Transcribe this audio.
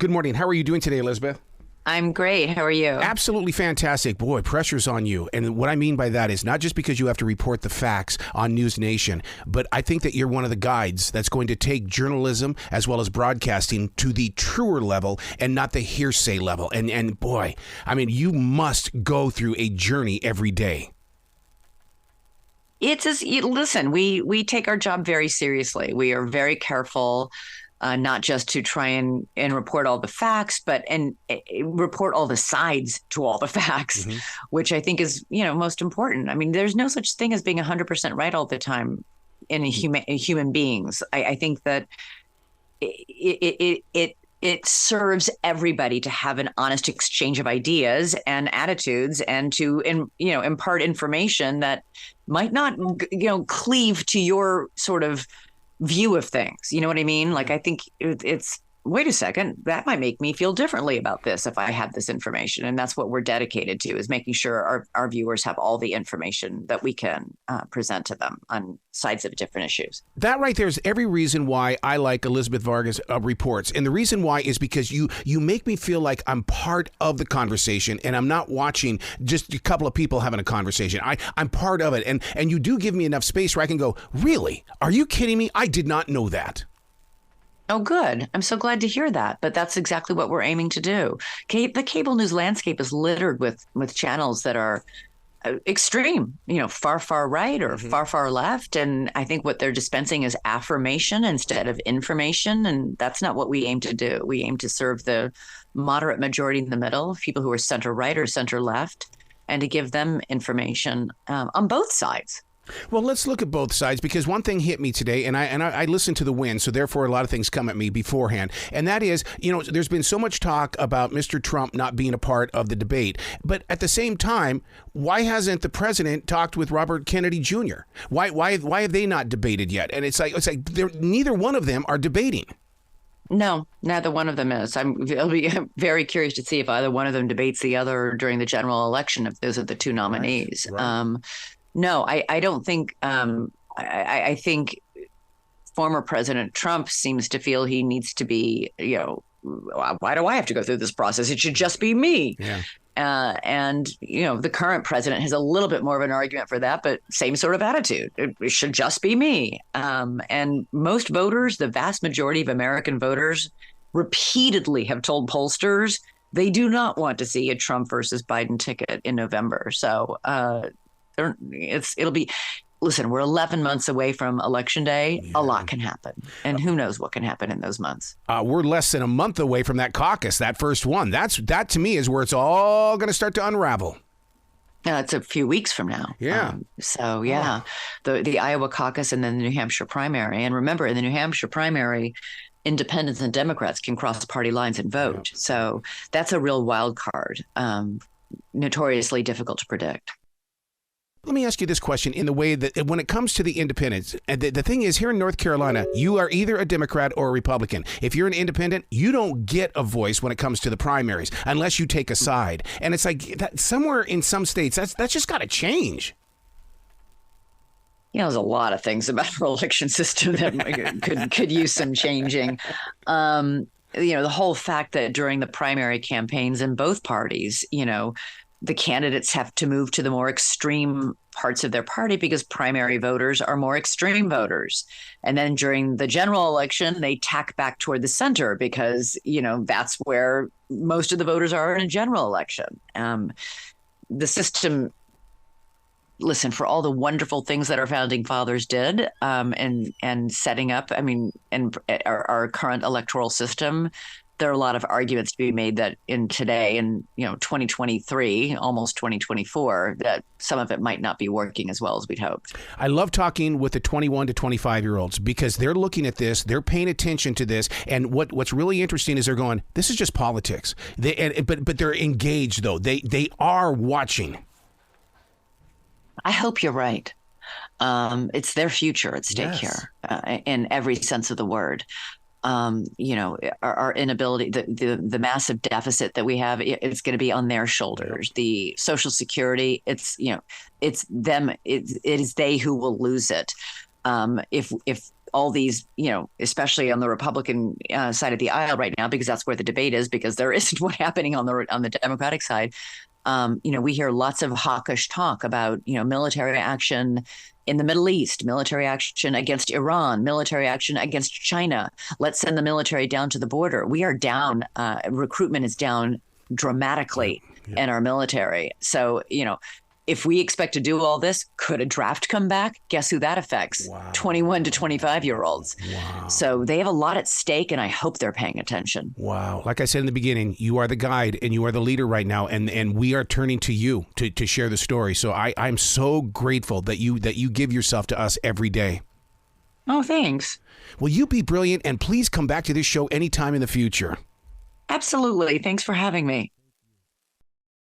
Good morning. How are you doing today, Elizabeth? I'm great. How are you? Absolutely fantastic. Boy, pressure's on you. And what I mean by that is not just because you have to report the facts on NewsNation, but I think that you're one of the guides that's going to take journalism as well as broadcasting to the truer level and not the hearsay level. And boy, I mean, you must go through a journey every day. Listen, we take our job very seriously. We are very careful. Not just to try and report all the facts, but report all the sides to all the facts, which I think is, most important. I mean, there's no such thing as being 100% right all the time in human beings. I think that it serves everybody to have an honest exchange of ideas and attitudes, and to impart information that might not cleave to your sort of view of things. You know what I mean? Like, I think it's, wait a second, that might make me feel differently about this if I have this information. And that's what we're dedicated to, is making sure our viewers have all the information that we can present to them on sides of different issues. That right there is every reason why I like Elizabeth Vargas reports. And the reason why is because you make me feel like I'm part of the conversation and I'm not watching just a couple of people having a conversation. I'm part of it. And you do give me enough space where I can go, really? Are you kidding me? I did not know that. Oh, good. I'm so glad to hear that. But that's exactly what we're aiming to do. The cable news landscape is littered with channels that are extreme, far, far right or far, far left. And I think what they're dispensing is affirmation instead of information. And that's not what we aim to do. We aim to serve the moderate majority in the middle, people who are center right or center left, and to give them information on both sides. Well, let's look at both sides, because one thing hit me today, and I listened to the win, so therefore a lot of things come at me beforehand, and that is, there's been so much talk about Mr. Trump not being a part of the debate, but at the same time, why hasn't the president talked with Robert Kennedy Jr.? Why have they not debated yet? And it's like neither one of them are debating. No, neither one of them is. I'll be very curious to see if either one of them debates the other during the general election, if those are the two nominees. Right. No, I don't think. I think former President Trump seems to feel he needs to be, why do I have to go through this process? It should just be me. Yeah. And the current president has a little bit more of an argument for that, but same sort of attitude. It should just be me. And most voters, the vast majority of American voters, repeatedly have told pollsters they do not want to see a Trump versus Biden ticket in November. So it'll be, listen, we're 11 months away from Election Day. Yeah. A lot can happen. And who knows what can happen in those months. We're less than a month away from that caucus, that first one. That to me is where it's all going to start to unravel. It's a few weeks from now. Yeah. The Iowa caucus and then the New Hampshire primary. And remember, in the New Hampshire primary, independents and Democrats can cross party lines and vote. Yeah. So that's a real wild card, notoriously difficult to predict. Let me ask you this question in the way that when it comes to the independents, the thing is, here in North Carolina, you are either a Democrat or a Republican. If you're an independent, you don't get a voice when it comes to the primaries unless you take a side. And it's like that somewhere in some states, that's just got to change. There's a lot of things about our election system that could use some changing. The whole fact that during the primary campaigns in both parties, the candidates have to move to the more extreme parts of their party because primary voters are more extreme voters. And then during the general election, they tack back toward the center because, that's where most of the voters are in a general election. The system, listen, for all the wonderful things that our founding fathers did and setting up, and our current electoral system, there are a lot of arguments to be made that in 2023, almost 2024, that some of it might not be working as well as we'd hoped. I love talking with the 21 to 25-year-olds because they're looking at this, they're paying attention to this, and what's really interesting is they're going, this is just politics. But they're engaged, though. They are watching. I hope you're right. It's their future at stake here, in every sense of the word. Our inability, the massive deficit that we have, it's going to be on their shoulders. The Social Security, it's them, it is they who will lose it. If all these, especially on the Republican side of the aisle right now, because that's where the debate is, because there isn't what's happening on the Democratic side. We hear lots of hawkish talk about, military action in the Middle East, military action against Iran, military action against China. Let's send the military down to the border. We are down. Recruitment is down dramatically in our military. So, if we expect to do all this, could a draft come back? Guess who that affects? Wow. 21 to 25-year-olds. Wow. So they have a lot at stake, and I hope they're paying attention. Wow. Like I said in the beginning, you are the guide and you are the leader right now, and we are turning to you to share the story. So I'm so grateful that you give yourself to us every day. Oh, thanks. Well, you be brilliant, and please come back to this show anytime in the future. Absolutely. Thanks for having me.